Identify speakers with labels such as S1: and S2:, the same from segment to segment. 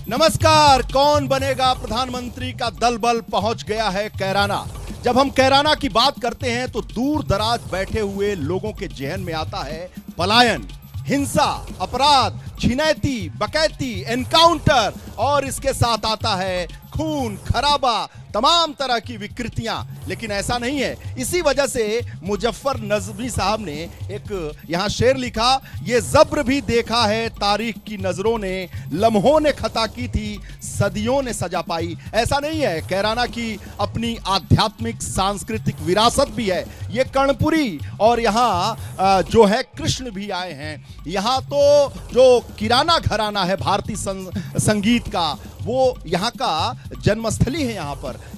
S1: नमस्कार। कौन बनेगा प्रधानमंत्री का दल बल पहुंच गया है कैराना। जब हम कैराना की बात करते हैं तो दूर दराज बैठे हुए लोगों के जहन में आता है पलायन, हिंसा, अपराध, छिनैती, बकैती, एनकाउंटर और इसके साथ आता है खून खराबा, तमाम तरह की विकृतियां। लेकिन ऐसा नहीं है। इसी वजह से मुजफ्फर नजमी साहब ने एक यहां शेर लिखा, ये जब्र भी देखा है तारीख की नजरों ने, लम्हों ने खता की थी सदियों ने सजा पाई। ऐसा नहीं है। कैराना की अपनी आध्यात्मिक सांस्कृतिक विरासत भी है। ये कर्णपुरी और यहां जो है कृष्ण भी आए हैं। यहां तो जो किराना घराना है भारतीय संगीत का, वो यहाँ का जन्मस्थली है।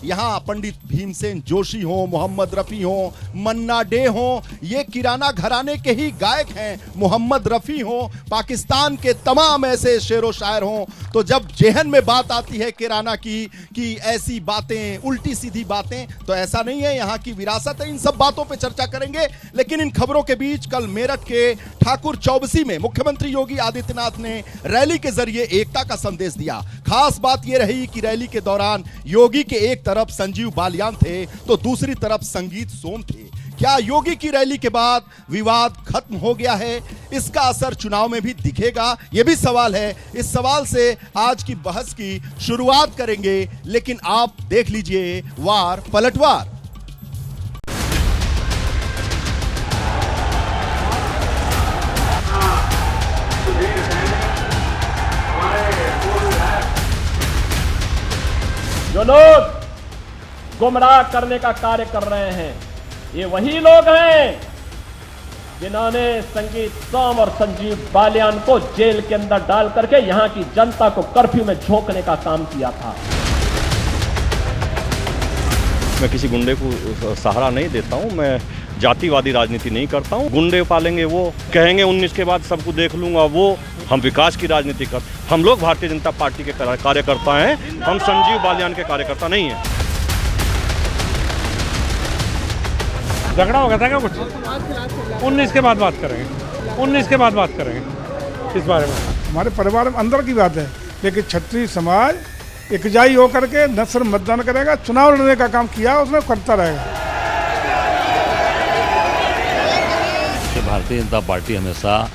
S1: यहाँ पंडित भीमसेन जोशी हो, मोहम्मद रफी हो, मन्ना डे हो, ये किराना घराने के ही गायक हैं। मोहम्मद रफी हो, पाकिस्तान के तमाम ऐसे शेरो शायर हो। तो जब जेहन में बात आती है किराना की कि ऐसी बातें, उल्टी सीधी बातें, तो ऐसा नहीं है। यहाँ की विरासत है। इन सब बातों पे चर्चा करेंगे। लेकिन इन खबरों के बीच कल मेरठ के ठाकुर चौबसी में मुख्यमंत्री योगी आदित्यनाथ ने रैली के जरिए एकता का संदेश दिया। खास बात यह रही कि रैली के दौरान योगी के एक तरफ संजीव बालियान थे तो दूसरी तरफ संगीत सोम थे। क्या योगी की रैली के बाद विवाद खत्म हो गया है? इसका असर चुनाव में भी दिखेगा? यह भी सवाल है। इस सवाल से आज की बहस की शुरुआत करेंगे। लेकिन आप देख लीजिए वार पलटवार।
S2: जो लोग गुमराह करने का कार्य कर रहे हैं, ये वही लोग हैं जिन्होंने संगीत सोम और संजीव बालियान को जेल के अंदर डाल करके यहां की जनता को कर्फ्यू में झोंकने का काम किया था।
S3: मैं किसी गुंडे को सहारा नहीं देता हूं। मैं जातिवादी राजनीति नहीं करता हूं। गुंडे पालेंगे, वो कहेंगे 19 के बाद सबको देख लूंगा, वो हम विकास की राजनीति कर। हम लोग भारतीय जनता पार्टी के कार्यकर्ता हैं। हम संजीव बालियान के कार्यकर्ता नहीं हैं।
S4: झगड़ा हो गया था क्या कुछ? 19 के बाद बात करेंगे। 19 के बाद बात करेंगे इस बारे में।
S5: हमारे परिवार में अंदर की बात है, लेकिन क्षत्रिय समाज एकजाई होकर के न सिर्फ मतदान करेगा, चुनाव लड़ने का काम किया उसमें करता रहेगा।
S6: भारतीय जनता पार्टी हमेशा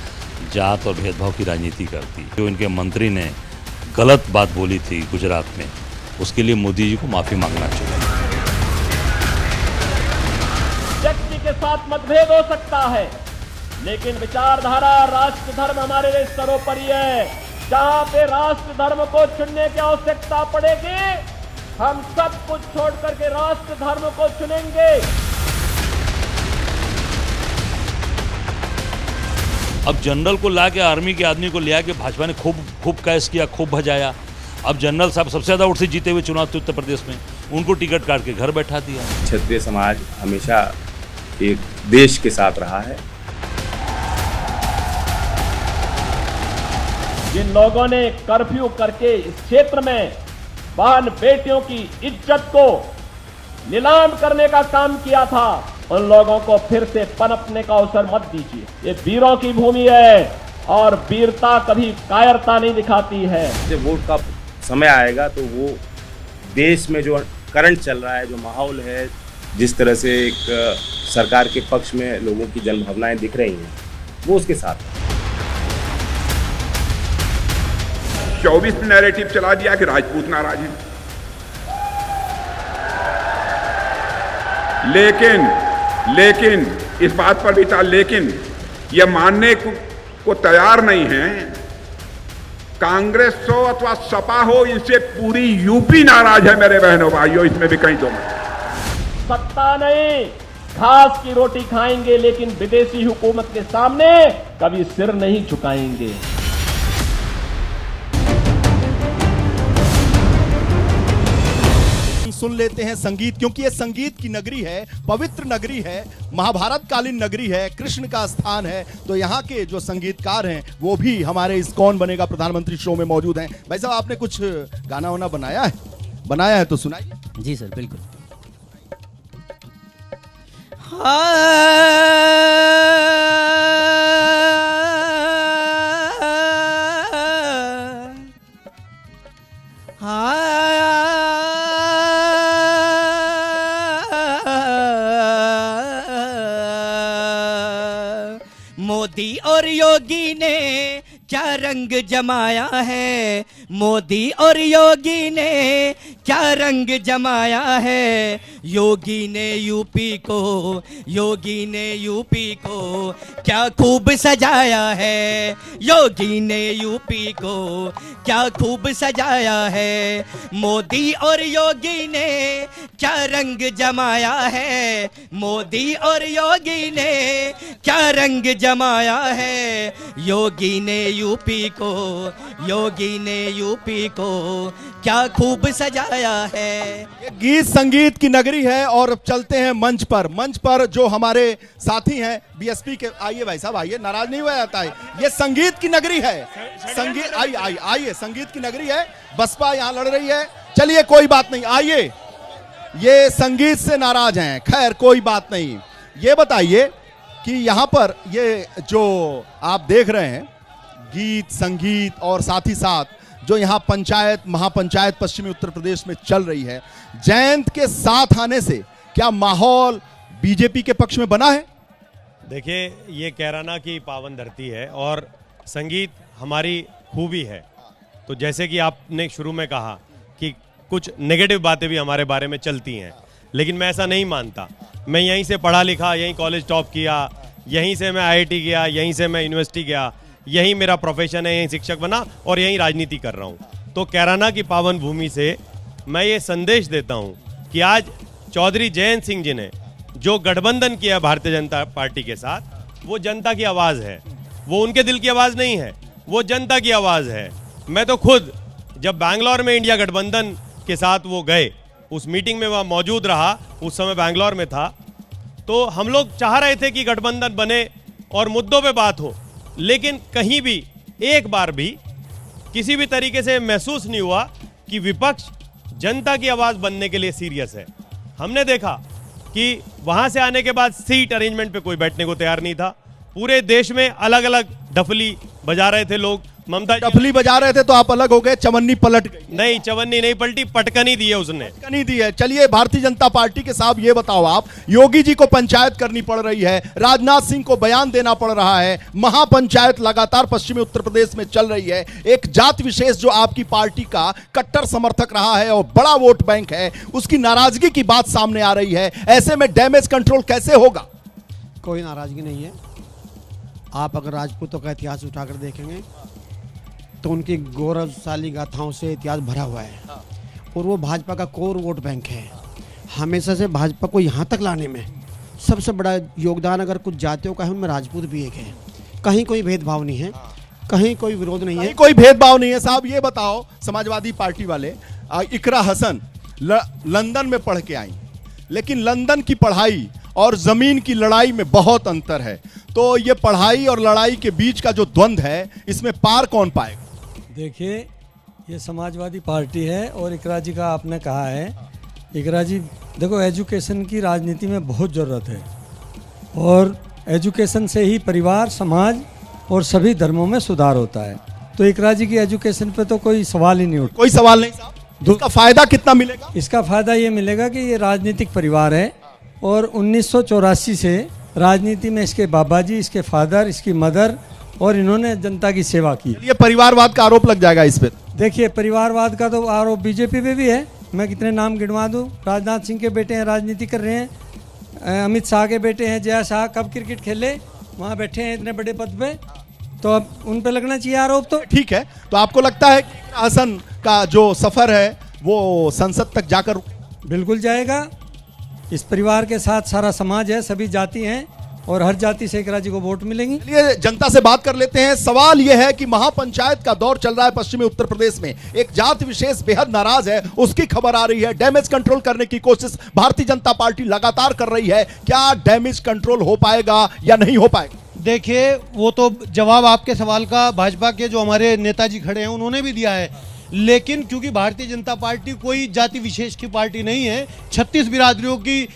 S6: जात और भेदभाव की राजनीति करती है। जो इनके मंत्री ने गलत बात बोली थी गुजरात में, उसके लिए मोदी जी को माफी मांगना चाहिए।
S2: व्यक्ति के साथ मतभेद हो सकता है, लेकिन विचारधारा, राष्ट्र धर्म हमारे लिए सर्वोपरि है। जहां पे राष्ट्र धर्म को चुनने की आवश्यकता पड़ेगी, हम सब कुछ छोड़ करके राष्ट्र धर्म को चुनेंगे।
S6: अब जनरल को ला के, आर्मी के आदमी को ले आके भाजपा ने खूब कैश किया, खूब भजाया। अब जनरल साहब सबसे ज्यादा वोट से जीते हुए चुनाव थे उत्तर प्रदेश में, उनको टिकट काट के घर बैठा दिया।
S7: क्षत्रिय समाज हमेशा एक देश के साथ रहा है।
S2: जिन लोगों ने कर्फ्यू करके इस क्षेत्र में बहन बेटियों की इज्जत को नीलाम करने का काम किया था, उन लोगों को फिर से पनपने का अवसर मत दीजिए। ये वीरों की भूमि है और वीरता कभी कायरता नहीं दिखाती है।
S7: जब वोट का समय आएगा तो वो देश में जो करंट चल रहा है, जो माहौल है, जिस तरह से एक सरकार के पक्ष में लोगों की जनभावनाएं दिख रही हैं, वो उसके साथ है।
S8: 24 में नैरेटिव चला दिया कि राजपूत नाराज हैं, लेकिन इस बात पर भी था, लेकिन यह मानने को तैयार नहीं है, कांग्रेस हो अथवा सपा हो, इनसे पूरी यूपी नाराज है मेरे बहनों भाइयों। इसमें भी कहीं दो मत।
S2: सत्ता नहीं, घास की रोटी खाएंगे, लेकिन विदेशी हुकूमत के सामने कभी सिर नहीं झुकाएंगे।
S1: सुन लेते हैं संगीत, क्योंकि यह संगीत की नगरी है, पवित्र नगरी है, महाभारत कालीन नगरी है, कृष्ण का स्थान है। तो यहाँ के जो संगीतकार हैं वो भी हमारे इस कौन बनेगा प्रधानमंत्री शो में मौजूद हैं। भाई साहब, आपने कुछ गाना वाना बनाया है तो सुनाइए।
S9: जी सर, बिल्कुल। मोदी और योगी ने क्या रंग जमाया है, मोदी और योगी ने क्या रंग जमाया है। योगी ने यूपी को क्या खूब सजाया है, योगी ने यूपी को क्या खूब सजाया है। मोदी और योगी ने क्या रंग जमाया है, मोदी और योगी ने क्या रंग जमाया है। योगी ने यूपी को क्या खूब सजाया है।
S1: ये गीत संगीत की नगरी है और अब चलते हैं मंच पर जो हमारे साथी हैं बीएसपी के। आइए भाई साहब, आइए, नाराज नहीं हुआ जाता है। ये संगीत की नगरी है, संगीत आइए संगीत की नगरी है। बसपा यहाँ लड़ रही है, चलिए कोई बात नहीं, आइए। ये संगीत से नाराज हैं, खैर कोई बात नहीं। ये बताइए कि यहाँ पर ये जो आप देख रहे हैं गीत संगीत और साथ ही साथ जो यहाँ पंचायत महापंचायत पश्चिमी उत्तर प्रदेश में चल रही है, जयंत के साथ आने से क्या माहौल बीजेपी के पक्ष में बना है?
S10: देखिए, ये कैराना की पावन धरती है और संगीत हमारी खूबी है। तो जैसे कि आपने शुरू में कहा कि कुछ नेगेटिव बातें भी हमारे बारे में चलती हैं, लेकिन मैं ऐसा नहीं मानता। मैं यहीं से पढ़ा लिखा, यहीं कॉलेज टॉप किया, यहीं से मैं आईआईटी गया, यहीं से मैं यूनिवर्सिटी गया, यहीं मेरा प्रोफेशन है, यहीं शिक्षक बना और यहीं राजनीति कर रहा हूँ। तो कैराना की पावन भूमि से मैं ये संदेश देता हूँ कि आज चौधरी जयंत सिंह जी ने जो गठबंधन किया भारतीय जनता पार्टी के साथ, वो जनता की आवाज़ है, वो उनके दिल की आवाज़ नहीं है, वो जनता की आवाज़ है। मैं तो खुद जब बैंगलोर में इंडिया गठबंधन के साथ वो गए, उस मीटिंग में वह मौजूद रहा, उस समय बैंगलोर में था, तो हम लोग चाह रहे थे कि गठबंधन बने और मुद्दों पे बात हो, लेकिन कहीं भी एक बार भी किसी भी तरीके से महसूस नहीं हुआ कि विपक्ष जनता की आवाज़ बनने के लिए सीरियस है। हमने देखा कि वहाँ से आने के बाद सीट अरेंजमेंट पे कोई बैठने को तैयार नहीं था। पूरे देश में अलग अलग डफली बजा रहे थे लोग। ममता
S1: डफली बजा रहे थे तो आप अलग हो गए, चवन्नी पलट गई।
S10: नहीं, चवन्नी नहीं पलटी, पटकनी दी है उसने,
S1: पटकनी दी है। चलिए भारतीय जनता पार्टी के साहब ये बताओ आप, योगी जी को पंचायत करनी पड़ रही है, राजनाथ सिंह को बयान देना पड़ रहा है, महापंचायत लगातार पश्चिमी उत्तर प्रदेश में चल रही है, एक जात विशेष जो आपकी पार्टी का कट्टर समर्थक रहा है और बड़ा वोट बैंक है, उसकी नाराजगी की बात सामने आ रही है। ऐसे में डैमेज कंट्रोल कैसे होगा?
S11: कोई नाराजगी नहीं है। आप अगर राजपूतों का इतिहास उठाकर देखेंगे तो उनकी गौरवशाली गाथाओं से इतिहास भरा हुआ है और वो भाजपा का कोर वोट बैंक है। हमेशा से भाजपा को यहाँ तक लाने में सबसे बड़ा योगदान अगर कुछ जातियों का है, उनमें राजपूत भी एक है। कहीं कोई भेदभाव नहीं है, कहीं कोई विरोध नहीं है,
S1: कोई भेदभाव नहीं है। साहब ये बताओ, समाजवादी पार्टी वाले इकरा हसन लंदन में पढ़ के आई, लेकिन लंदन की पढ़ाई और जमीन की लड़ाई में बहुत अंतर है। तो ये पढ़ाई और लड़ाई के बीच का जो द्वंद्व है, इसमें पार कौन पाएगा?
S12: देखिए, ये समाजवादी पार्टी है और इकरा जी का आपने कहा है, इकरा जी देखो, एजुकेशन की राजनीति में बहुत ज़रूरत है और एजुकेशन से ही परिवार, समाज और सभी धर्मों में सुधार होता है। तो इकरा जी की एजुकेशन पे तो कोई सवाल ही नहीं उठता।
S1: कोई सवाल नहीं साहब। इसका फायदा कितना मिलेगा?
S12: इसका फायदा ये मिलेगा कि ये राजनीतिक परिवार है और 1984 से राजनीति में इसके बाबा जी, इसके फादर, इसकी मदर और इन्होंने जनता की सेवा की।
S1: ये परिवारवाद का आरोप लग जाएगा इस पे।
S12: देखिए, परिवारवाद का तो आरोप बीजेपी पे भी है। मैं कितने नाम गिनवा दूं। राजनाथ सिंह के बेटे हैं, राजनीति कर रहे हैं। अमित शाह के बेटे हैं, जय शाह, कब क्रिकेट खेले, वहाँ बैठे हैं इतने बड़े पद पे, तो अब उन पे लगना चाहिए आरोप। तो
S1: ठीक है, तो आपको लगता है कि हसन का जो सफर है वो संसद तक जाकर?
S12: बिल्कुल जाएगा। इस परिवार के साथ सारा समाज है, सभी जाति हैं और हर जाति से इकरा जी को वोट मिलेंगी।
S1: चलिए जनता से बात कर लेते हैं। सवाल यह है कि महापंचायत का दौर चल रहा है पश्चिमी उत्तर प्रदेश में, एक जात विशेष बेहद नाराज है, उसकी खबर आ रही है। डैमेज कंट्रोल करने की कोशिश भारतीय जनता पार्टी लगातार कर रही है। क्या डैमेज कंट्रोल हो पाएगा या नहीं हो पाएगा?
S13: देखिए, वो तो जवाब आपके सवाल का भाजपा के जो हमारे नेताजी खड़े हैं उन्होंने भी दिया है, लेकिन क्योंकि भारतीय जनता पार्टी कोई जाति विशेष की पार्टी नहीं है, 36 बिरादरियों की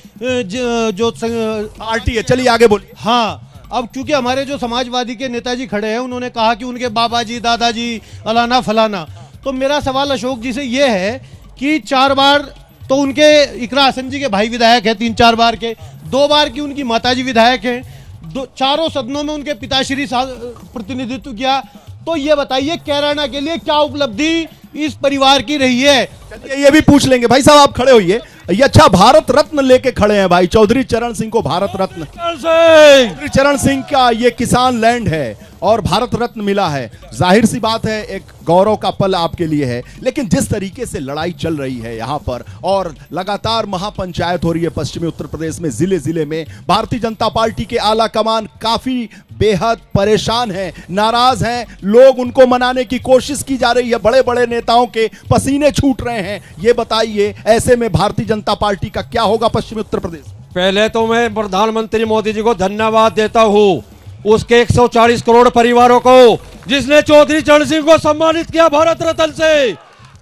S13: जो
S1: पार्टी है। चलिए आगे बोलिए।
S13: हाँ, अब क्योंकि हमारे जो समाजवादी के नेताजी खड़े हैं, उन्होंने कहा कि उनके बाबा जी, दादाजी, अलाना फलाना, तो मेरा सवाल अशोक जी से ये है कि 4 बार तो उनके इकरा हसन जी के भाई विधायक हैं, 3-4 बार के, 2 बार की उनकी माताजी विधायक हैं, चारों सदनों में उनके पिताश्री प्रतिनिधित्व किया। तो ये बताइए कैराना के लिए क्या उपलब्धि इस परिवार की रही है?
S1: चलिए ये भी पूछ लेंगे। भाई साहब आप खड़े होइए। ये अच्छा भारत रत्न लेके खड़े हैं भाई, चौधरी चरण सिंह को भारत रत्न। चौधरी चरण सिंह का ये किसान लैंड है और भारत रत्न मिला है, जाहिर सी बात है एक गौरव का पल आपके लिए है। लेकिन जिस तरीके से लड़ाई चल रही है यहाँ पर और लगातार महापंचायत हो रही है पश्चिमी उत्तर प्रदेश में, जिले जिले में भारतीय जनता पार्टी के आला कमान काफी बेहद परेशान है, नाराज हैं, लोग उनको मनाने की कोशिश की जा रही है, बड़े बड़े नेताओं के पसीने छूट रहे हैं। ये बताइए ऐसे में भारतीय जनता पार्टी का क्या होगा पश्चिमी उत्तर प्रदेश?
S14: पहले तो मैं प्रधानमंत्री मोदी जी को धन्यवाद देता हूँ, उसके 140 करोड़ परिवारों को जिसने चौधरी चरण सिंह को सम्मानित किया भारत रत्न से।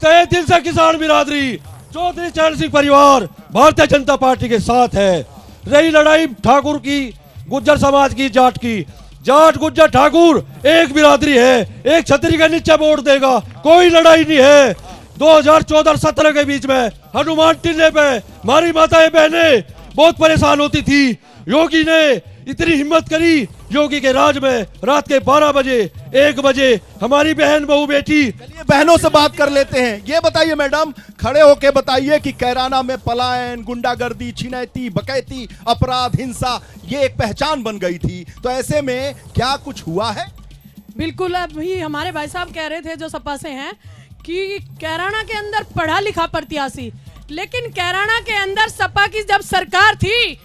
S14: तहे दिल से किसान बिरादरी, चौधरी चरण सिंह परिवार भारतीय जनता पार्टी के साथ है। रही लड़ाई ठाकुर की, गुज्जर समाज की, जाट की, जाट गुज्जर ठाकुर एक बिरादरी है, एक छतरी के नीचे वोट देगा, कोई लड़ाई नहीं है। 2014-17 के बीच में हनुमान टिल्ले पे हमारी माताएं बहनें बहुत परेशान होती थी। योगी ने इतनी हिम्मत करी, योगी के राज में रात के 12 बजे 1 बजे हमारी बहन बहू बेटी।
S1: चलिए बहनों से बात कर लेते हैं। ये बताइए मैडम, खड़े होके बताइए कि कैराना में पलायन, गुंडागर्दी, छिनैती, बकैती, अपराध, हिंसा ये एक पहचान बन गई थी, तो ऐसे में क्या कुछ हुआ है?
S15: बिल्कुल, अभी हमारे भाई साहब कह रहे थे जो सपा से हैं कि कैराना के अंदर पढ़ा लिखा प्रत्याशी, लेकिन कैराना के अंदर सपा की जब सरकार थी,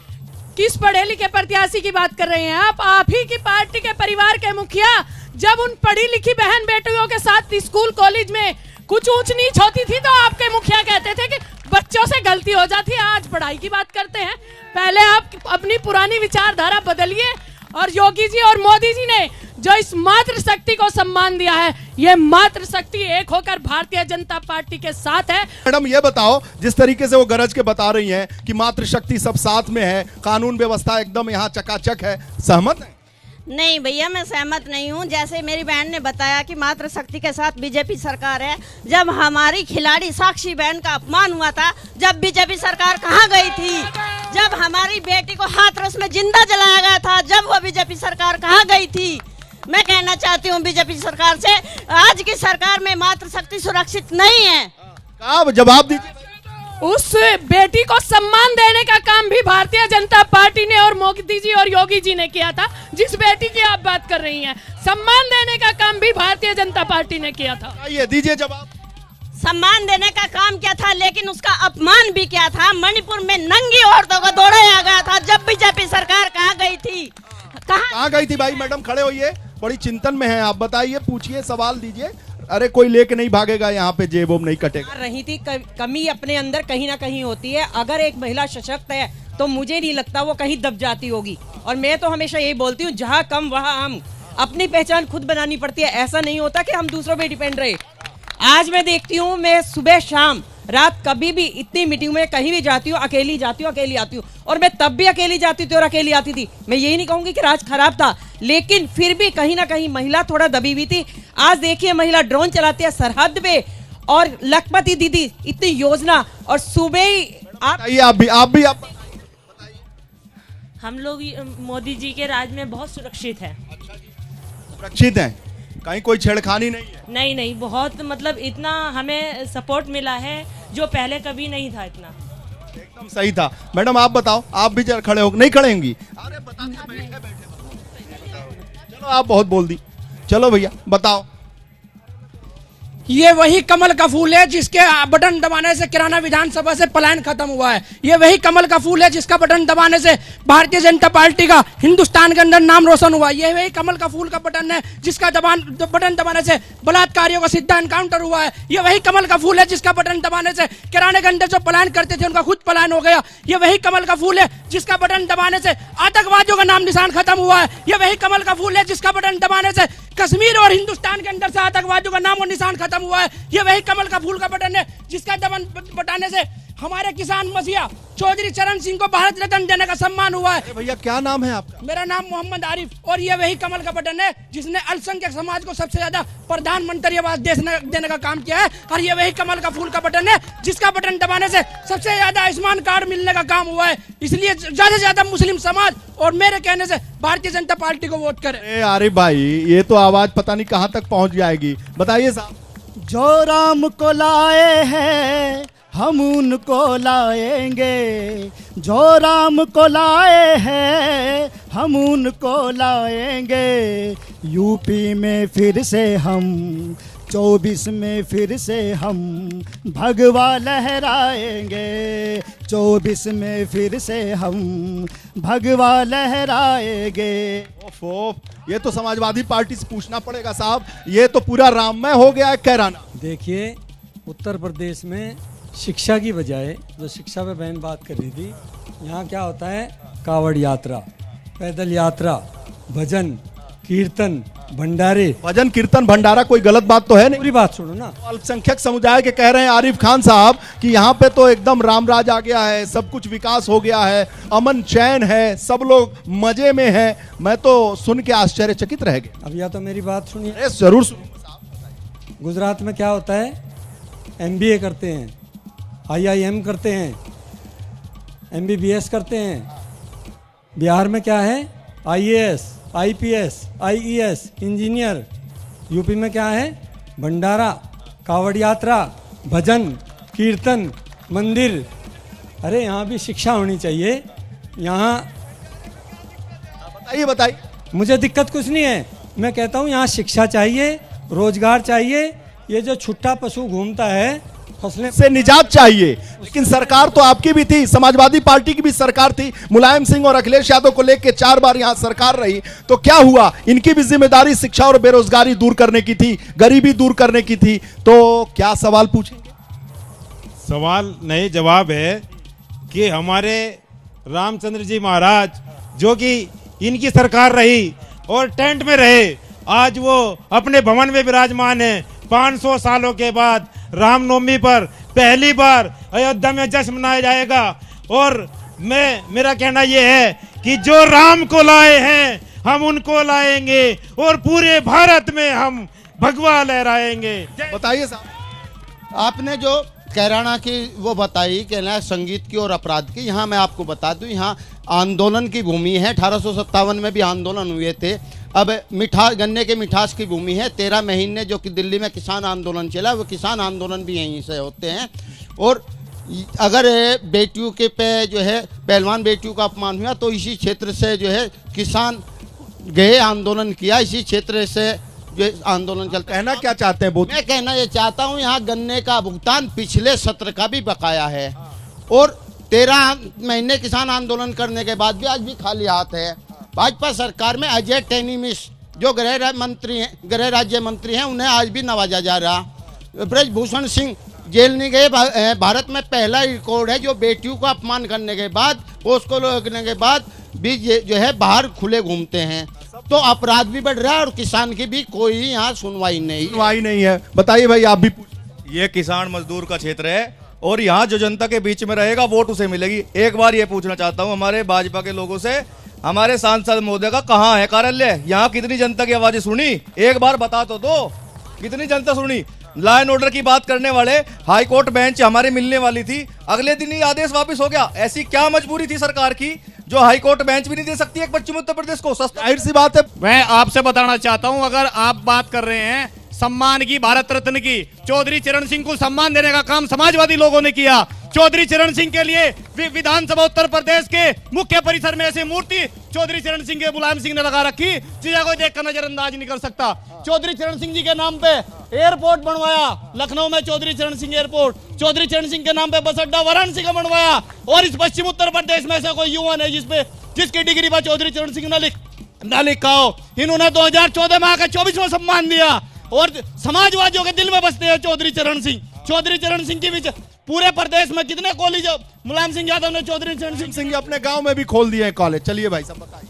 S15: किस पढ़े लिखे प्रत्याशी की बात कर रहे हैं आप ही की पार्टी के परिवार के मुखिया जब उन पढ़ी लिखी बहन बेटियों के साथ स्कूल कॉलेज में कुछ ऊंच नीच होती थी तो आपके मुखिया कहते थे कि बच्चों से गलती हो जाती है। आज पढ़ाई की बात करते हैं। पहले आप अपनी पुरानी विचारधारा बदलिए। और योगी जी और मोदी जी ने जो इस मातृशक्ति को सम्मान दिया है, ये मातृशक्ति एक होकर भारतीय जनता पार्टी के साथ है।
S1: मैडम ये बताओ, जिस तरीके से वो गरज के बता रही हैं कि मातृशक्ति सब साथ में है, कानून व्यवस्था एकदम यहाँ चकाचक है, सहमत है?
S16: नहीं भैया, मैं सहमत नहीं हूँ। जैसे मेरी बहन ने बताया कि मातृशक्ति के साथ बीजेपी सरकार है। जब हमारी खिलाड़ी साक्षी बहन का अपमान हुआ था, जब बीजेपी सरकार कहाँ गई थी? जब हमारी बेटी को हाथरस में जिंदा जलाया गया था, जब वो बीजेपी सरकार कहाँ गई थी? मैं कहना चाहती हूँ बीजेपी सरकार से, आज की सरकार में मातृशक्ति सुरक्षित नहीं है।
S1: आप जवाब दीजिए।
S15: उस बेटी को सम्मान देने का काम भी भारतीय जनता पार्टी ने और मोदी जी और योगी जी ने किया था। जिस बेटी की आप बात कर रही हैं, सम्मान देने का काम भी भारतीय जनता पार्टी ने किया था।
S1: ये दीजिए जवाब।
S16: सम्मान देने का काम किया था, लेकिन उसका अपमान भी किया था। मणिपुर में नंगी औरतों को दौड़ाया गया था जब बीजेपी सरकार कहाँ गई थी?
S1: कहाँ गई थी? भाई मैडम खड़े होइए, बड़ी चिंतन में हैं आप, बताइए, पूछिए, सवाल दीजिए। अरे कोई लेके नहीं भागेगा यहाँ पे, जेब नहीं कटेगा।
S17: रही थी कमी अपने अंदर कहीं ना कहीं होती है। अगर एक महिला सशक्त है तो मुझे नहीं लगता वो कहीं दब जाती होगी। और मैं तो हमेशा यही बोलती हूँ, जहाँ कम वहाँ हम। अपनी पहचान खुद बनानी पड़ती है, ऐसा नहीं होता कि हम दूसरों पे डिपेंड रहे। आज मैं देखती हूँ, मैं सुबह शाम रात कभी भी इतनी मीटिंग में कहीं भी जाती हूँ, अकेली जाती हूँ, अकेली आती हूँ। और मैं तब भी अकेली जाती थी और अकेली आती थी। मैं यही नहीं कहूँगी कि राज खराब था, लेकिन फिर भी कहीं ना कहीं महिला थोड़ा दबी हुई थी। आज देखिए महिला ड्रोन चलाती है सरहद पे, और लखपति दीदी इतनी योजना, और सुबह ही
S1: आप भी
S18: हम लोग मोदी जी के राज में बहुत सुरक्षित है।
S1: सुरक्षित है, कहीं कोई छेड़खानी नहीं है?
S18: नहीं, बहुत मतलब इतना हमें सपोर्ट मिला है जो पहले कभी नहीं था। इतना
S1: एकदम सही था। मैडम आप बताओ, आप भी जरा खड़े हो, नहीं खड़े होंगी? अरे बताते चलो, आप बहुत बोल दी। चलो भैया बताओ।
S19: ये वही कमल का फूल है जिसके बटन दबाने से किराना विधानसभा से पलायन खत्म हुआ है। ये वही कमल का फूल है जिसका बटन दबाने से भारतीय जनता पार्टी का हिंदुस्तान के अंदर नाम रोशन हुआ। ये वही कमल का फूल का बटन है जिसका बटन दबाने से बलात्कारियों का सीधा एनकाउंटर हुआ है। ये वही कमल का फूल है जिसका बटन दबाने से किराने के अंदर जो पलायन करते थे उनका खुद पलायन हो गया। ये वही कमल का फूल है जिसका बटन दबाने से आतंकवादियों का नाम निशान खत्म हुआ है। ये वही कमल का फूल है जिसका बटन दबाने से कश्मीर और हिंदुस्तान के अंदर से आतंकवादियों का नाम और निशान खत्म हुआ है। ये वही कमल का फूल का बटन है जिसका दबाने से हमारे किसान मसीहा चौधरी चरण सिंह को भारत रत्न देने का सम्मान हुआ है।
S1: भैया क्या नाम है आपका?
S19: मेरा नाम मोहम्मद आरिफ और ये वही कमल का बटन है जिसने अल्पसंख्यक समाज को सबसे ज्यादा प्रधानमंत्री आवास देने का काम किया है। और ये वही कमल का फूल का बटन है जिसका बटन दबाने से सबसे ज्यादा आयुष्मान कार्ड मिलने का काम हुआ है। इसलिए ज्यादा से ज्यादा मुस्लिम समाज और मेरे कहने से भारतीय जनता पार्टी को वोट करे।
S1: आरिफ भाई ये तो आवाज पता नहीं कहां तक पहुंच जाएगी, बताइए साहब।
S20: जो राम को लाए हैं हम उनको लाएंगे, जो राम को लाए हैं हम उनको लाएंगे। यूपी में फिर से हम 24 में फिर से हम भगवा लहराएंगे, 24 में फिर से हम भगवा लहराएंगे।
S1: ये तो समाजवादी पार्टी से पूछना पड़ेगा साहब, ये तो पूरा राममय हो गया है कैराना।
S12: देखिए उत्तर प्रदेश में शिक्षा की बजाय, जो शिक्षा पे बहन बात कर रही थी, यहाँ क्या होता है, कावड़ यात्रा, पैदल यात्रा, भजन कीर्तन भंडारे।
S1: भजन कीर्तन भंडारा कोई गलत बात तो है नहीं?
S12: पूरी बात सुनो ना।
S1: अल्पसंख्यक समुदाय के कह रहे हैं आरिफ खान साहब कि यहाँ पे तो एकदम रामराज आ गया है, सब कुछ विकास हो गया है, अमन चैन है, सब लोग मजे में हैं। मैं तो सुन के आश्चर्यचकित रह गया।
S12: अब या तो मेरी बात सुनिए।
S1: जरूर सुनिए।
S12: गुजरात में क्या होता है, MBA करते हैं, IIM करते हैं, MBBS करते हैं। बिहार में क्या है, IAS IPS IES engineer. UP में क्या है, भंडारा, कावड़ यात्रा, भजन कीर्तन, मंदिर। अरे यहाँ भी शिक्षा होनी चाहिए। यहाँ
S1: बताइए।
S12: मुझे दिक्कत कुछ नहीं है, मैं कहता हूँ यहाँ शिक्षा चाहिए, रोजगार चाहिए। ये जो छुट्टा पशु घूमता है, फसलें
S1: से निजात चाहिए। लेकिन सरकार तो आपकी भी थी, समाजवादी पार्टी की भी सरकार थी, मुलायम सिंह और अखिलेश यादव को लेकर 4 बार यहाँ सरकार रही। तो क्या हुआ, इनकी भी जिम्मेदारी शिक्षा और बेरोजगारी दूर करने की थी, गरीबी दूर करने की थी। तो क्या सवाल पूछेंगे?
S21: सवाल नहीं, जवाब है कि हमारे रामचंद्र जी महाराज जो कि इनकी सरकार रही और टेंट में रहे, आज वो अपने भवन में विराजमान है। 500 सालों के बाद रामनवमी पर पहली बार अयोध्या में जश्न मनाया जाएगा। और मेरा कहना यह है कि जो राम को लाए हैं हम उनको लाएंगे और पूरे भारत में हम भगवा लहराएंगे।
S1: बताइए साहब।
S22: आपने जो कैराना की वो बताई, कहना है संगीत की और अपराध की। यहाँ मैं आपको बता दूं, यहाँ आंदोलन की भूमि है। 1857 में भी आंदोलन हुए थे। अब गन्ने के मिठास की भूमि है। 13 महीने जो कि दिल्ली में किसान आंदोलन चला, वो किसान आंदोलन भी यहीं से होते हैं। और अगर बेटियों के पे जो है पहलवान बेटियों का अपमान हुआ तो इसी क्षेत्र से जो है किसान गए, आंदोलन किया, इसी क्षेत्र से जो आंदोलन चलता है।
S1: कहना क्या चाहते हैं?
S22: मैं कहना ये चाहता हूँ, यहाँ गन्ने का भुगतान पिछले सत्र का भी बकाया है और 13 महीने किसान आंदोलन करने के बाद भी आज भी खाली हाथ है। भाजपा सरकार में अजय टेनीमिस जो गृह राज्य मंत्री हैं, उन्हें आज भी नवाजा जा रहा। ब्रजभूषण सिंह जेल नहीं गए। भारत में पहला रिकॉर्ड है जो बेटियों का अपमान करने के बाद, उसको लगने के बाद भी जो है बाहर खुले घूमते हैं। तो अपराध भी बढ़ रहा है और किसान की भी कोई यहाँ सुनवाई नहीं
S1: है। बताइए भाई, आप भी।
S23: ये किसान मजदूर का क्षेत्र है और यहाँ जो जनता के बीच में रहेगा वोट उसे मिलेगी। एक बार ये पूछना चाहता हूँ हमारे भाजपा के लोगों से, हमारे सांसद महोदय का कहाँ है कार्यालय? यहाँ कितनी जनता की आवाजें सुनी? एक बार बता तो दो, कितनी जनता सुनी? लॉ एंड ऑर्डर की बात करने वाले हाई कोर्ट बेंच हमारे मिलने वाली थी, अगले दिन ही आदेश वापस हो गया। ऐसी क्या मजबूरी थी सरकार की जो हाई कोर्ट बेंच भी नहीं दे सकती एक पश्चिम उत्तर प्रदेश को?
S1: जाहिर सी बात है।
S24: मैं आपसे बताना चाहता हूं, अगर आप बात कर रहे हैं सम्मान की, भारत रत्न की, चौधरी चरण सिंह को सम्मान देने का काम समाजवादी लोगों ने किया। चौधरी चरण सिंह के लिए विधानसभा उत्तर प्रदेश के मुख्य परिसर में ऐसी मूर्ति चौधरी चरण सिंह के मुलायम सिंह ने लगा रखी, जिसे कोई देखकर नजरअंदाज नहीं कर सकता। चौधरी चरण सिंह जी के नाम पे एयरपोर्ट बनवाया लखनऊ में, चौधरी चरण सिंह एयरपोर्ट। चौधरी चरण सिंह के नाम पे बस अड्डा वाराणसी का बनवाया। और इस पश्चिम उत्तर प्रदेश में ऐसा कोई युवा नहीं जिसकी डिग्री पर चौधरी चरण सिंह ना लिखा हो। इन्होंने 2014 में आकर 24वां सम्मान दिया और समाजवादियों के दिल में बसते हैं चौधरी चरण सिंह। चौधरी चरण सिंह की पूरे प्रदेश में कितने कॉलेज मुलायम सिंह यादव ने चौधरी चरण
S1: सिंह अपने गांव में भी खोल दिए हैं कॉलेज। चलिए भाई सब बताइए।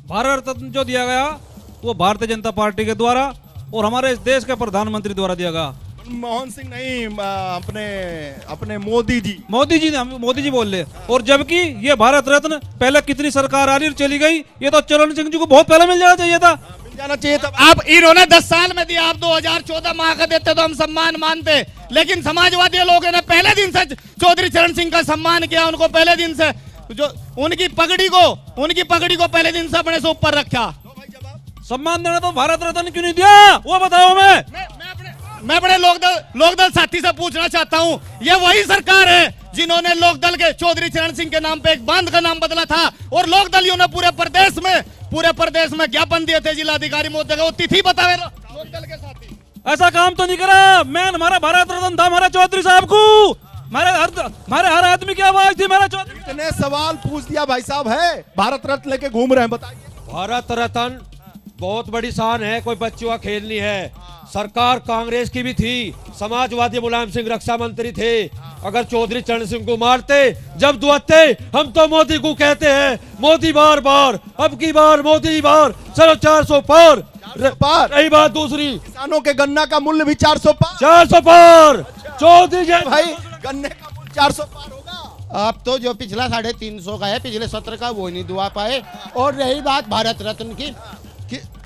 S25: भारत रत्न जो दिया गया वो भारतीय जनता पार्टी के द्वारा और हमारे इस देश के प्रधानमंत्री द्वारा दिया गया।
S1: मनमोहन सिंह नहीं, अपने मोदी
S25: जी बोल रहे। और जबकि ये भारत रत्न पहले कितनी सरकार आ रही और चली गई, ये तो चरण सिंह जी को बहुत पहले मिल जाना चाहिए था।
S24: आप इन्होंने 10 साल में दिया, आप 2014 माह का देते तो हम सम्मान मानते, लेकिन समाजवादी लोगों ने पहले दिन से चौधरी चरण सिंह का सम्मान किया। उनको पहले दिन से जो उनकी पगड़ी को पहले दिन से अपने से ऊपर रखा।
S25: सम्मान देना तो भारत रत्न क्यों नहीं दिया, वो बताओ।
S24: मैं अपने लोकदल साथी से पूछना चाहता हूँ, ये वही सरकार है जिन्होंने लोकदल के चौधरी चरण सिंह के नाम पे एक बांध का नाम बदला था, और लोकदलियों ने पूरे प्रदेश में ज्ञापन दिए थे जिलाधिकारी महोदय को, तिथि बतावे लोकदल के साथी।
S25: ऐसा काम तो नहीं करा। मैं हमारा भारत रत्न था हमारा चौधरी साहब को, हमारे हर आदमी की आवाज थी मेरा चौधरी।
S1: इतने सवाल पूछ दिया भाई साहब, है भारत रत्न लेके घूम रहे हैं, बताइए।
S14: भारत रत्न बहुत बड़ी शान है, कोई बच्चों का खेल नहीं है। सरकार कांग्रेस की भी थी, समाजवादी मुलायम सिंह रक्षा मंत्री थे। अगर चौधरी चरण सिंह को मारते जब दुआते, हम तो मोदी को कहते हैं मोदी बार बार, अब की बार मोदी बार, चलो 400 पार। रही बात दूसरी,
S1: किसानों के गन्ना का मूल्य भी 400
S14: पार। चौधरी
S1: भाई गन्ने का मूल्य 400 पार होगा।
S22: अब तो जो पिछला 350 का है, पिछले सत्र का, वो नहीं दुआ पाए। और रही बात भारत रत्न की,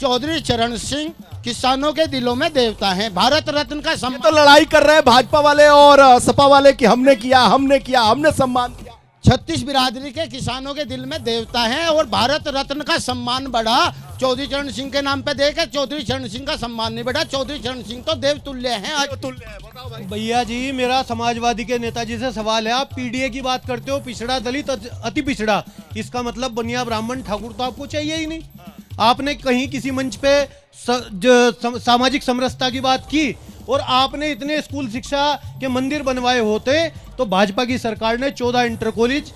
S22: चौधरी चरण सिंह किसानों के दिलों में देवता हैं। भारत रत्न का
S1: तो लड़ाई कर रहे हैं भाजपा वाले और सपा वाले कि हमने सम्मान दिया।
S22: 36 बिरादरी के किसानों के दिल में देवता हैं, और भारत रत्न का सम्मान बढ़ा चौधरी चरण सिंह के नाम पे देकर चौधरी चरण सिंह का सम्मान नहीं बढ़ा। चौधरी चरण सिंह तो देव तुल्य हैं। आज
S1: तुल्य है, बताओ भाई।
S13: भैया जी, मेरा समाजवादी के नेताजी से सवाल है, आप पीडीए की बात करते हो, पिछड़ा दलित अति पिछड़ा, इसका मतलब बनिया ब्राह्मण ठाकुर तो आपको चाहिए ही नहीं। आपने कहीं किसी मंच पे सामाजिक समरसता की बात की, और आपने इतने स्कूल शिक्षा के मंदिर बनवाए होते तो भाजपा की सरकार ने 14 इंटर कॉलेज,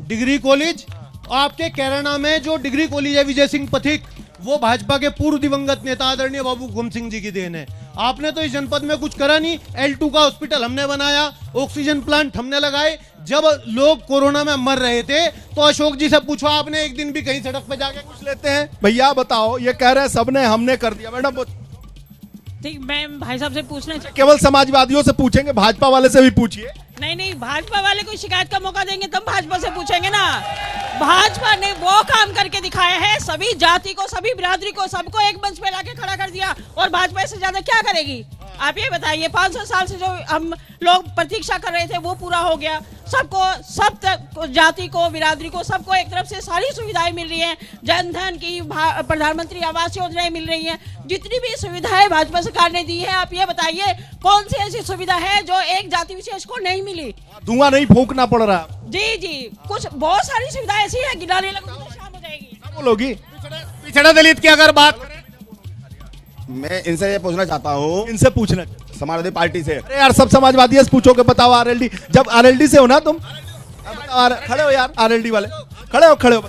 S13: डिग्री कॉलेज, आपके कैराना में जो डिग्री कॉलेज है विजय सिंह पथिक, वो भाजपा के पूर्व दिवंगत नेता आदरणीय बाबू गुम सिंह जी की देन है। आपने तो इस जनपद में कुछ करा नहीं। L2 का हॉस्पिटल हमने बनाया, ऑक्सीजन प्लांट हमने लगाए। जब लोग कोरोना में मर रहे थे तो अशोक जी से पूछो, आपने एक दिन भी कहीं सड़क पे जाके
S1: कुछ लेते हैं? भैया बताओ, ये कह रहे हैं सबने हमने कर दिया। मैडम
S18: ठीक, मैं भाई साहब से पूछना
S1: केवल समाजवादियों से पूछेंगे, भाजपा वाले से भी पूछिए।
S18: नहीं, भाजपा वाले को शिकायत का मौका देंगे तब भाजपा से पूछेंगे ना। भाजपा ने वो काम करके दिखाया है, सभी जाति को, सभी बिरादरी को, सबको एक मंच पे लाके खड़ा कर दिया, और भाजपा इससे ज्यादा क्या करेगी? आप ये बताइए, 500 साल से जो हम लोग प्रतीक्षा कर रहे थे वो पूरा हो गया। सबको, सब जाति को, बिरादरी को, सबको एक तरफ से सारी सुविधाएं मिल रही हैं। जन धन की, प्रधानमंत्री आवास योजनाएं मिल रही हैं। जितनी भी सुविधाएं भाजपा सरकार ने दी है, आप ये बताइए कौन सी ऐसी सुविधा है जो एक जाति विशेष को नहीं मिली?
S1: धुआं नहीं फूंकना पड़ रहा।
S18: जी, कुछ बहुत सारी सुविधाएं ऐसी है, गिनाने लगो तो शाम हो जाएगी।
S1: बोलोगी
S24: पिछड़ा दलित की अगर बात करें,
S3: मैं इनसे ये पूछना चाहता हूँ,
S1: इनसे पूछना,
S3: समाजवादी पार्टी से।
S1: अरे यार, सब समाजवादी से पूछोगे, बताओ। आरएलडी, जब आरएलडी से हो ना तुम, खड़े हो यार, आरएलडी वाले खड़े हो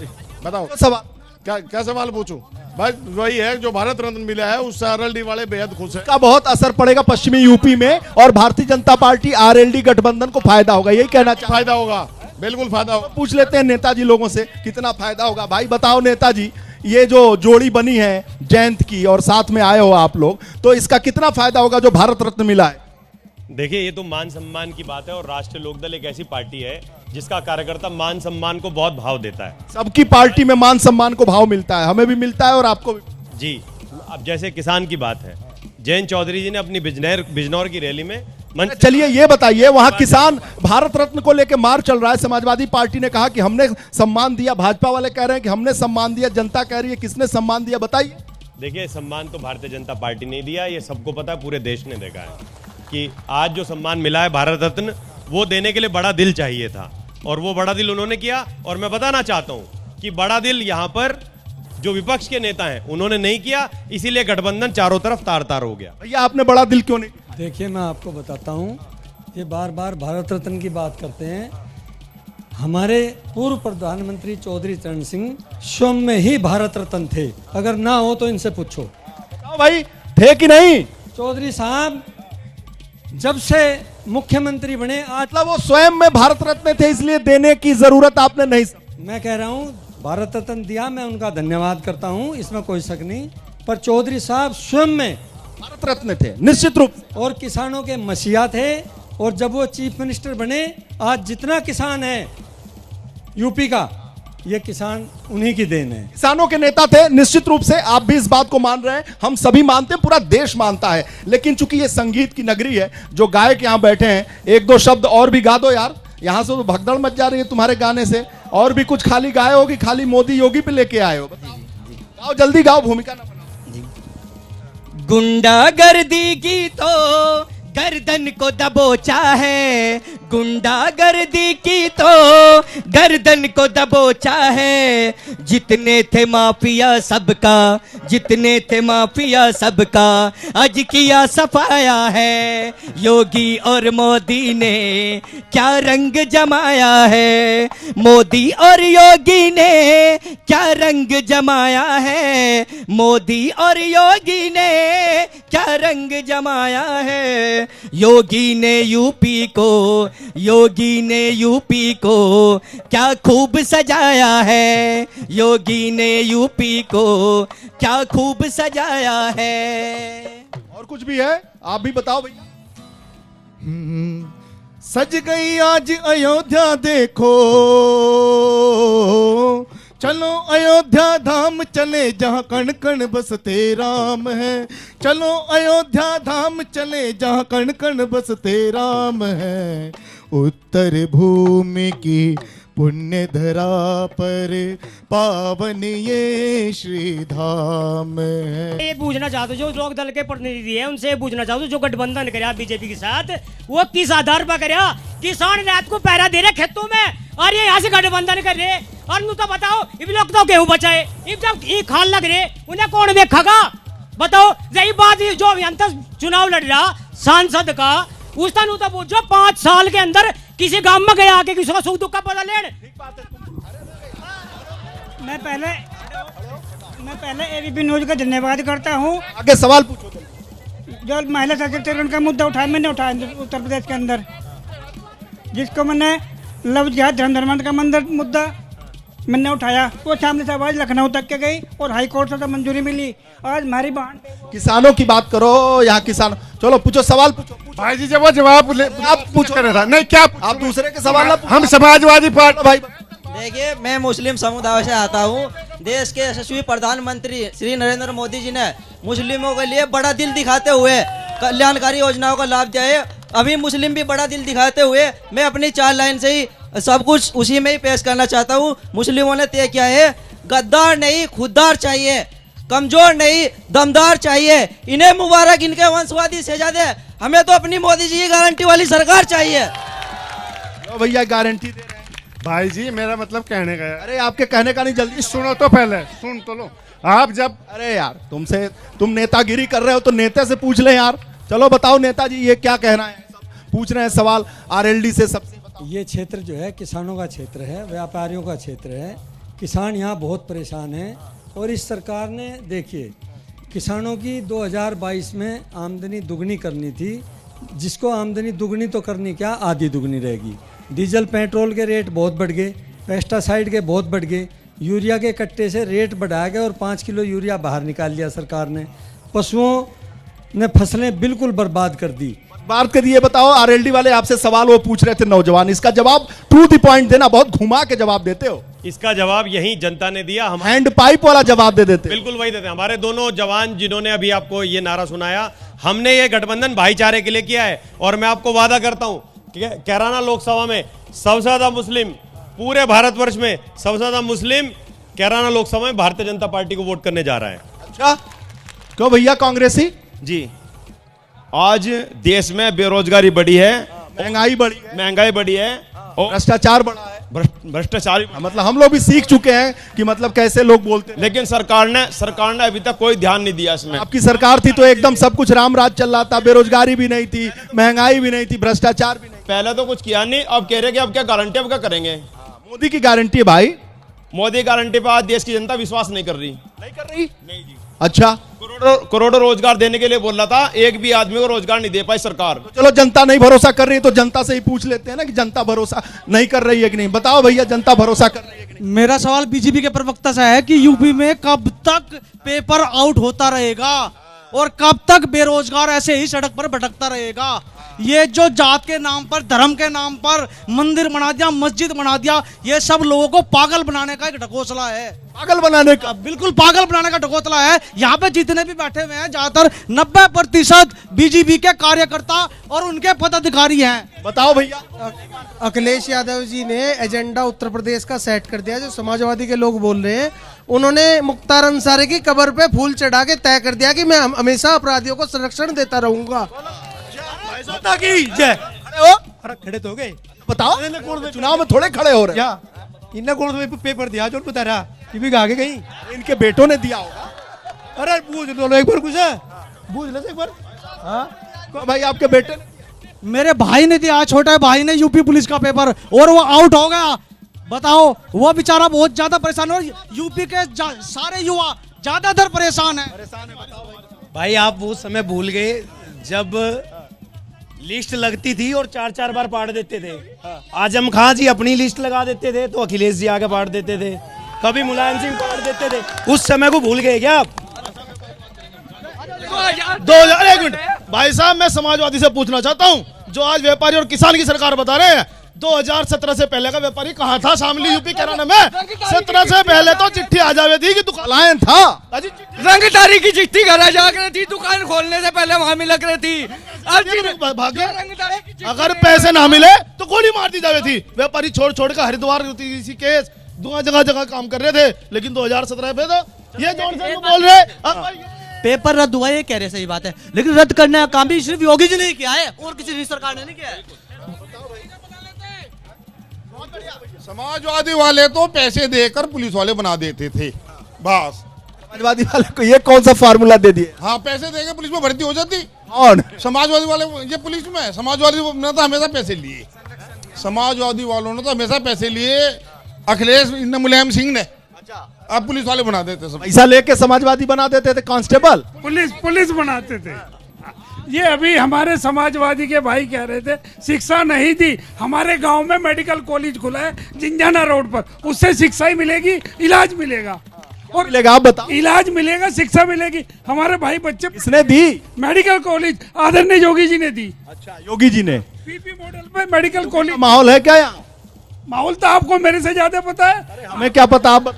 S4: बताओ
S1: सवाल।
S4: क्या सवाल पूछूं? भाई वही है, जो भारत रत्न मिला है उससे आरएलडी वाले बेहद खुश है।
S1: का बहुत असर पड़ेगा पश्चिमी यूपी में, और भारतीय जनता पार्टी आरएलडी गठबंधन को फायदा होगा, यही कहना चाहिए।
S4: फायदा होगा, बिल्कुल फायदा होगा।
S1: पूछ लेते हैं नेताजी लोगों से कितना फायदा होगा। भाई बताओ नेताजी, ये जो जोड़ी बनी है जयंत की, और साथ में आए हो आप लोग, तो इसका कितना फायदा होगा जो भारत रत्न मिला है?
S10: देखिए, ये तो मान सम्मान की बात है, और राष्ट्रीय लोकदल एक ऐसी पार्टी है जिसका कार्यकर्ता मान सम्मान को बहुत भाव देता है।
S1: सबकी पार्टी में मान सम्मान को भाव मिलता है, हमें भी मिलता है और आपको भी।
S10: जी, अब जैसे किसान की बात है, जयंत चौधरी जी ने अपनी बिजनौर की रैली में
S1: चलिए ये बताइए, वहां किसान भारत रत्न को लेकर मार चल रहा है। समाजवादी पार्टी ने कहा कि हमने सम्मान दिया, भाजपा वाले कह रहे हैं कि हमने सम्मान दिया, जनता कह रही है किसने सम्मान दिया, बताइए।
S10: देखिए, सम्मान तो भारतीय जनता पार्टी ने दिया, ये सबको पता है, पूरे देश ने देखा है कि आज जो सम्मान मिला है भारत रत्न, वो देने के लिए बड़ा दिल चाहिए था, और वो बड़ा दिल उन्होंने किया। और मैं बताना चाहता हूं कि बड़ा दिल यहाँ पर जो विपक्ष के नेता हैं उन्होंने नहीं किया, इसीलिए गठबंधन चारों तरफ तार तार हो गया।
S1: भैया आपने बड़ा दिल क्यों नहीं?
S12: देखिए, मैं आपको बताता हूँ, ये बार बार भारत रत्न की बात करते हैं। हमारे पूर्व प्रधानमंत्री चौधरी चरण सिंह स्वयं में ही भारत रत्न थे, अगर ना हो तो इनसे पूछो।
S1: भाई थे कि नहीं?
S12: चौधरी साहब जब से मुख्यमंत्री बने, आज
S1: मतलब वो स्वयं में भारत रत्न थे, इसलिए देने की जरूरत आपने नहीं।
S12: मैं कह रहा हूँ भारत रत्न दिया, मैं उनका धन्यवाद करता हूँ, इसमें कोई शक नहीं। पर चौधरी साहब स्वयं में
S1: भारत रत्न थे निश्चित रूप से।
S12: और किसानों के मसीहा थे। और जब वो चीफ मिनिस्टर बने, आज जितना किसान है यूपी का, ये किसान उन्हीं की देन है।
S1: किसानों के नेता थे निश्चित रूप से। आप भी इस बात को मान रहे हैं, हम सभी मानते हैं, पूरा देश मानता है। लेकिन चूंकि ये संगीत की नगरी है, जो गायक यहाँ बैठे हैं, एक दो शब्द और भी गा दो यार। यहाँ से तो भगदड़ मच जा रही है तुम्हारे गाने से। और भी कुछ खाली गाए हो कि खाली मोदी योगी पे लेके आए हो? गाओ जल्दी गाओ, भूमिका ना बनाओ।
S9: गुंडागर्दी की तो गर्दन को दबोचा है, गुंडागर्दी की तो गर्दन को दबोचा है। जितने थे माफिया सबका, जितने थे माफिया सबका आज किया सफाया है। योगी और मोदी ने क्या रंग जमाया है, मोदी और योगी ने क्या रंग जमाया है, मोदी और योगी ने क्या रंग जमाया है। योगी ने यूपी को, योगी ने यूपी को क्या खूब सजाया है, योगी ने यूपी को क्या खूब सजाया है।
S1: और कुछ भी है आप भी बताओ भैया।
S22: सज गई आज अयोध्या देखो, चलो अयोध्या धाम चले जहाँ कण कण बसते राम है। चलो अयोध्या धाम चले जहाँ कण कण बसते राम है। उत्तर भूमि की पुण्य धरा पर पावन ये श्री धाम है।
S2: ये पूछना चाहते जो लोक दल के प्रतिनिधि है, उनसे पूछना चाहते जो गठबंधन कराया बीजेपी के साथ, वो किस आधार पर कराया? किसान रात को पहरा दे रहे खेतों में और ये यहाँ से गठबंधन कर रहे। और तो बताओ, इन लोग तो गेहूं बचाए, इन जब ये खाल लग रहे उन्हें कौन देखेगा? बताओ। यही बात जो अंतर चुनाव लड़ रहा सांसद का, उस तरह तो पूछो 5 साल के अंदर किसी गांव में गया आके किसी का सुख दुख का पता लेने। मैं पहले एबीपी न्यूज का धन्यवाद करता हूँ।
S1: आगे सवाल पूछो।
S2: जो महिला सशक्तिकरण का मुद्दा उठाया, मैंने उठाया उत्तर प्रदेश के अंदर, जिसको मैंने लव जिहाद धर्मांतरण का मुद्दा मैंने उठाया, वो सामने से आवाज लखनऊ तक के गई और हाई कोर्ट से तो मंजूरी मिली। आज हमारी बहन
S1: किसानों की बात करो, यहाँ किसान। चलो पूछो, सवाल पूछो।
S4: भाई जी जब वो जवाब
S1: आप पूछो कर रहा नहीं क्या आप दूसरे के सवाल ना
S4: हम समाजवादी पार्टी।
S1: भाई
S5: देखिए, मैं मुस्लिम समुदाय से आता हूँ। देश के यशस्वी प्रधानमंत्री श्री नरेंद्र मोदी जी ने मुस्लिमों के लिए बड़ा दिल दिखाते हुए कल्याणकारी योजनाओं का लाभ दिया है। अभी मुस्लिम भी बड़ा दिल दिखाते हुए मैं अपनी 4 लाइन से ही सब कुछ उसी में ही पेश करना चाहता हूँ। मुस्लिमों ने तय किया है, गद्दार नहीं खुददार चाहिए, कमजोर नहीं दमदार चाहिए। इन्हें मुबारक, इनके वंशवादी शहजादे। हमें तो अपनी मोदी जी की गारंटी वाली सरकार चाहिए।
S1: भैया गारंटी दे रहे हैं।
S4: भाई जी मेरा मतलब कहने का है।
S1: अरे आपके कहने का नहीं, जल्दी
S4: सुनो तो, पहले सुन तो लो। आप जब
S1: अरे यार तुम नेतागिरी कर रहे हो तो नेता से पूछ ले यार। चलो बताओ नेताजी, ये क्या कहना है? पूछ रहे हैं सवाल आरएलडी से। सबसे
S12: ये क्षेत्र जो है किसानों का क्षेत्र है, व्यापारियों का क्षेत्र है। किसान यहाँ बहुत परेशान हैं। और इस सरकार ने देखिए, किसानों की 2022 में आमदनी दुगनी करनी थी, जिसको आमदनी दुगनी तो करनी क्या, आधी दुगनी रहेगी। डीजल पेट्रोल के रेट बहुत बढ़ गए, पेस्टिसाइड के बहुत बढ़ गए, यूरिया के कट्टे से रेट बढ़ाया गया और 5 किलो यूरिया बाहर निकाल लिया सरकार ने। पशुओं ने फसलें बिल्कुल बर्बाद कर दी।
S1: बात करिए, बताओ आरएलडी वाले आपसे सवाल वो पूछ रहे थे नौजवान, इसका जवाब टू द पॉइंट देना, बहुत घुमा के जवाब देते हो।
S10: इसका जवाब यही जनता ने दिया। हम
S1: हैंड पाइप वाला जवाब दे देते।
S10: बिल्कुल वही देते। हमारे दोनों जवान जिन्होंने अभी आपको ये नारा सुनाया, हमने ये गठबंधन भाईचारे के लिए किया है। और मैं आपको वादा करता हूं कि कैराना लोकसभा में सबसे ज्यादा मुस्लिम, पूरे भारतवर्ष में सबसे ज्यादा मुस्लिम कैराना लोकसभा में भारतीय जनता पार्टी को वोट करने जा रहा है।
S1: अच्छा क्यों भैया कांग्रेसी?
S23: जी, आज देश में बेरोजगारी बढ़ी है,
S1: महंगाई बढ़ी है
S23: और
S1: भ्रष्टाचार बढ़ा है।
S23: भ्रष्टाचार
S1: मतलब हम लोग भी सीख चुके हैं कि मतलब कैसे लोग बोलते हैं।
S23: लेकिन सरकार ने अभी तक कोई ध्यान नहीं दिया इसमें।
S1: आपकी सरकार थी तो एकदम सब कुछ राम राज चल रहा था, बेरोजगारी भी नहीं थी, महंगाई भी नहीं थी, भ्रष्टाचार भी नहीं।
S23: पहले तो कुछ किया नहीं, अब कह रहे कि अब क्या गारंटी, अब क्या करेंगे?
S1: मोदी की गारंटी है भाई।
S23: मोदी गारंटी पर आज देश की जनता विश्वास नहीं कर रही।
S1: नहीं जी। अच्छा,
S23: करोड़ों रोजगार देने के लिए बोल रहा था, एक भी आदमी को रोजगार नहीं दे पाई सरकार।
S1: तो चलो जनता नहीं भरोसा कर रही है तो जनता से ही पूछ लेते हैं ना कि जनता भरोसा नहीं कर रही है कि नहीं। बताओ भैया, जनता भरोसा कर रही है कि नहीं?
S13: मेरा सवाल बीजेपी के प्रवक्ता से है कि यूपी में कब तक पेपर आउट होता रहेगा?
S20: और कब तक बेरोजगार ऐसे ही सड़क पर भटकता रहेगा? ये जो जात के नाम पर, धर्म के नाम पर मंदिर बना दिया, मस्जिद बना दिया, ये सब लोगों को पागल बनाने का एक ढकोसला है।
S1: पागल बनाने का?
S20: बिल्कुल पागल बनाने का ढकोसला है। यहाँ पे जितने भी बैठे हुए हैं ज्यादातर 90% बीजेपी के कार्यकर्ता और उनके पदाधिकारी हैं।
S1: बताओ भैया।
S6: अखिलेश यादव जी ने एजेंडा उत्तर प्रदेश का सेट कर दिया। जो समाजवादी के लोग बोल रहे हैं, उन्होंने मुख्तार अंसारी की कब्र पे फूल चढ़ा के तय कर दिया कि मैं हमेशा अपराधियों को संरक्षण देता रहूंगा।
S13: खड़े तो हो गए।
S1: बताओ, चुनाव में थोड़े खड़े हो रहे हैं।
S13: इन्हें कौन पेपर दिया जो बता रहा कि भी आगे गई,
S1: इनके बेटों ने दिया होगा।
S13: अरे पूछ लो एक बार, कुछ है पूछ लो एक बार।
S1: हाँ भाई, आपके बेटे
S20: मेरे भाई ने दिया, छोटे भाई ने यूपी पुलिस का पेपर, और वो आउट हो गया। बताओ, वो बेचारा बहुत ज्यादा परेशान है। यूपी के सारे युवा ज्यादातर परेशान है।
S9: भाई आप उस समय भूल गए जब लिस्ट लगती थी और 4-4 बार पाड़ देते थे। आजम खान जी अपनी लिस्ट लगा देते थे तो अखिलेश जी आगे पाड़ देते थे, कभी मुलायम सिंह पाड़ देते थे। उस समय को भूल गए क्या आप?
S4: 2001 मिनट भाई साहब, मैं समाजवादी से पूछना चाहता हूँ, जो आज व्यापारी और किसान की सरकार बता रहे हैं, 2017 से पहले का व्यापारी कहाँ था? शामली यूपी कैराना में 17 से पहले तो चिट्ठी आ जावे थी कि दुकान था,
S9: रंगदारी की चिट्ठी घर आ जाकर थी, दुकान खोलने से पहले वहां मिल रही थी।
S4: अगर पैसे ना मिले तो गोली मार दी जावे थी। व्यापारी छोड़ छोड़ कर हरिद्वार ऋषिकेश जगह जगह काम कर रहे थे, लेकिन 2017 पे तो ये जोर से बोल रहे
S20: पेपर रद्द हुआ, ये कह रहे सही बात है, लेकिन रद्द करने का काम भी सिर्फ योगी जी ने किया है और किसी सरकार ने नहीं किया है।
S4: समाजवादी वाले तो पैसे देकर पुलिस वाले बना देते थे बस।
S1: समाजवादी वाले को ये कौन सा फार्मूला दे दिए?
S4: हाँ, पैसे देकर पुलिस में भर्ती हो जाती।
S1: कौन?
S4: समाजवादी वाले। ये पुलिस में समाजवादी ने तो हमेशा पैसे लिए, समाजवादी वालों ने तो हमेशा पैसे लिए। अखिलेश ने, मुलायम सिंह ने, अब पुलिस वाले बना देते सब।
S1: पैसा लेके समाजवादी बना देते थे, कांस्टेबल
S7: पुलिस बनाते थे। ये अभी हमारे समाजवादी के भाई कह रहे थे शिक्षा नहीं दी। हमारे गांव में मेडिकल कॉलेज खुला है जिंजाना रोड पर, उससे शिक्षा ही मिलेगी, इलाज मिलेगा और
S1: मिलेगा। आप बताओ,
S7: इलाज मिलेगा, शिक्षा मिलेगी। हमारे भाई बच्चे
S1: किसने दी?
S7: मेडिकल कॉलेज आदरणीय योगी जी ने दी।
S1: अच्छा, योगी जी ने।
S7: पीपी मॉडल पे मेडिकल कॉलेज।
S1: माहौल है क्या यहाँ?
S7: माहौल तो आपको मेरे से ज्यादा पता है।
S1: हमें क्या पता? आप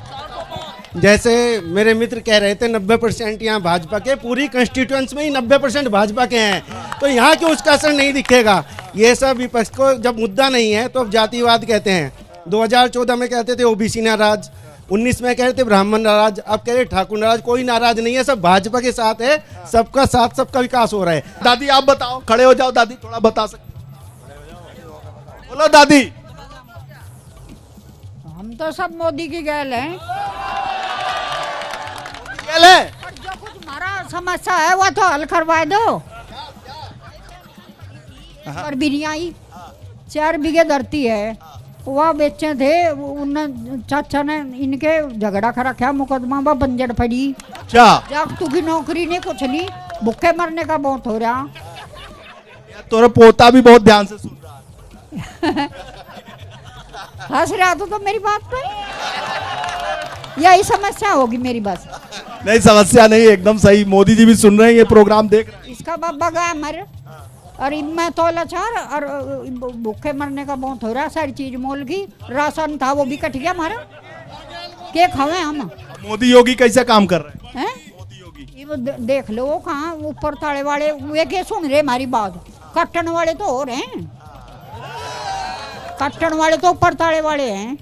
S6: जैसे मेरे मित्र कह रहे थे 90% यहाँ भाजपा के, पूरी कंस्टिट्यूएंसी में ही 90% भाजपा के हैं, तो यहाँ क्यों उसका असर नहीं दिखेगा? ये सब विपक्ष को जब मुद्दा नहीं है तो अब जातिवाद कहते हैं। 2014 में कहते थे ओबीसी नाराज, 19 में कह रहे थे ब्राह्मण नाराज, अब कह रहे ठाकुर नाराज। कोई नाराज नहीं है, सब भाजपा के साथ है, सबका साथ, सबका विकास हो रहा है।
S1: दादी आप बताओ, खड़े हो जाओ दादी, थोड़ा बता सकते? बोलो दादी।
S8: हम तो सब मोदी की गैल हैं। जो कुछ हमारा समस्या है वो तो हल करवा दो। और बिरियाई 4 बीघे धरती है, वह बेचे थे, उन चाचा ने इनके झगड़ा कर रखा, मुकदमा में बंजर पड़ी। जब तू की नौकरी नहीं, कुछ नहीं, भूखे मरने का बहुत हो रहा।
S1: तोरा पोता भी बहुत ध्यान से सुन रहा है।
S8: हंस रहा तो मेरी बात पे यही समस्या होगी मेरी। बस
S1: नहीं, समस्या नहीं, एकदम सही। मोदी जी भी सुन रहे हैं, ये प्रोग्राम देख रहे हैं।
S8: इसका बाबा गया मर, और इनमें तो लाचार और भूखे मरने का बहुत हो रहा। सारी चीज मोल की, राशन था वो भी कट गया हमारा, के खावे हम।
S1: मोदी योगी कैसे काम कर रहे हैं?
S8: मोदी योगी ये वो देख लो, वो कहाँ ऊपर ताले वाले वे के सुन रहे हमारी बात, कट्टन वाले तो हो रहे हैं, कट्टन वाले तो ऊपर ताले वाले हैं।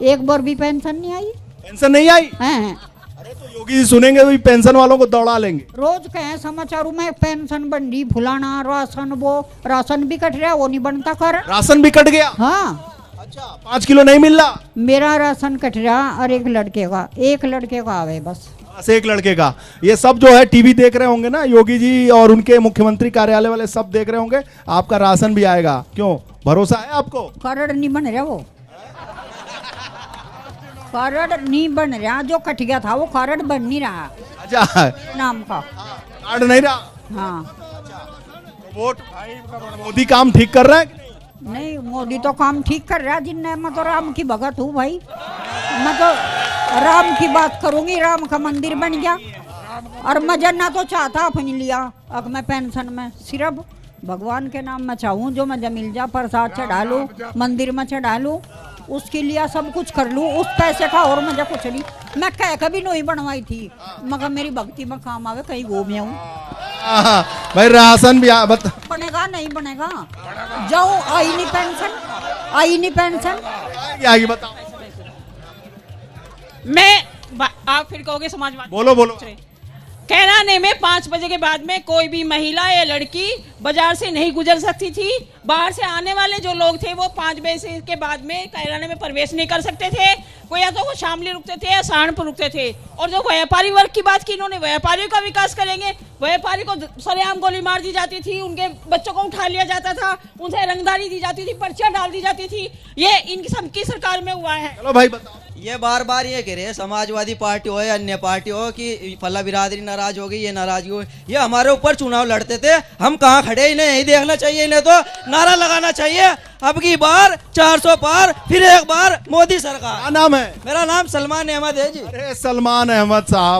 S8: एक बार भी पेंशन नहीं आई।
S1: पेंशन नहीं आई? अरे तो योगी जी सुनेंगे तो पेंशन वालों को दौड़ा लेंगे।
S8: रोज कहें समाचारों में पेंशन बन रही, फुलाना, राशन, वो राशन भी कट रहा, वो नहीं बनता। कर
S1: राशन भी कट गया?
S8: हाँ।
S1: अच्छा, 5 किलो नहीं मिल रहा?
S8: मेरा राशन कट रहा और एक लड़के का आवे बस
S1: एक लड़के का। ये सब जो है टीवी देख रहे होंगे ना, योगी जी और उनके मुख्यमंत्री कार्यालय वाले सब देख रहे होंगे। आपका राशन भी आएगा, क्यों? भरोसा है आपको?
S8: कार्ड नहीं बन रहा, वो कार्ड नहीं बन रहा, जो कट गया था वो कार्ड बन नहीं रहा।
S1: अच्छा,
S8: नाम का
S1: कार्ड नहीं रहा?
S8: हाँ।
S1: वोट मोदी काम ठीक कर रहा है?
S8: नहीं, मोदी तो काम ठीक कर रहा है। जिनने मैं तो राम की भगत हूँ भाई, मैं तो राम की बात करूंगी। राम का मंदिर बन गया, और मजा ना तो चाहता अपनी लिया अब मैं पेंशन में सिर्फ भगवान के नाम में चाहूँ जो मजा मिल जा, प्रसाद चढ़ा लूँ, मंदिर में चढ़ा लूँ, उसके लिए सब कुछ कर लूँ, उस पैसे का और मजा कुछ नहीं। मैं कह कभी नहीं बनवाई थी मगर मेरी भक्ति में काम आवे, कहीं वो में आऊँ।
S1: भाई राशन भी
S8: बनेगा नहीं बनेगा, जाओ आई नहीं पेंशन, आई नहीं पेंशन,
S1: आगे बताओ।
S18: आप फिर कहोगे समाजवादी।
S1: बोलो बोलो।
S18: कैराने में 5 बजे के बाद में कोई भी महिला या लड़की बाजार से नहीं गुजर सकती थी। बाहर से आने वाले जो लोग थे वो 5 बजे के बाद में कैराने में प्रवेश नहीं कर सकते थे। वो या तो वो शामली रुकते थे या सहारनपुर रुकते थे। और जो व्यापारी वर्ग की बात की इन्होंने, व्यापारियों का विकास करेंगे। व्यापारी को सरेआम गोली मार दी जाती थी, उनके बच्चों को उठा लिया जाता था, उनसे रंगदारी दी जाती थी, पर्चियां डाल दी जाती थी। ये इनकी सबकी सरकार में हुआ है।
S1: चलो भाई बताओ।
S5: ये बार बार ये कह रहे हैं समाजवादी पार्टी हो या अन्य पार्टी हो कि फला बिरादरी नाराज हो गई, ये नाराजगी हो, ये हमारे ऊपर चुनाव लड़ते थे, हम कहाँ खड़े, इन्हें यही देखना चाहिए, इन्हें तो नारा लगाना चाहिए अब की बार 400 पार, फिर एक बार मोदी सरकार।
S1: क्या नाम है?
S5: मेरा नाम सलमान अहमद है जी।
S1: अरे सलमान अहमद साहब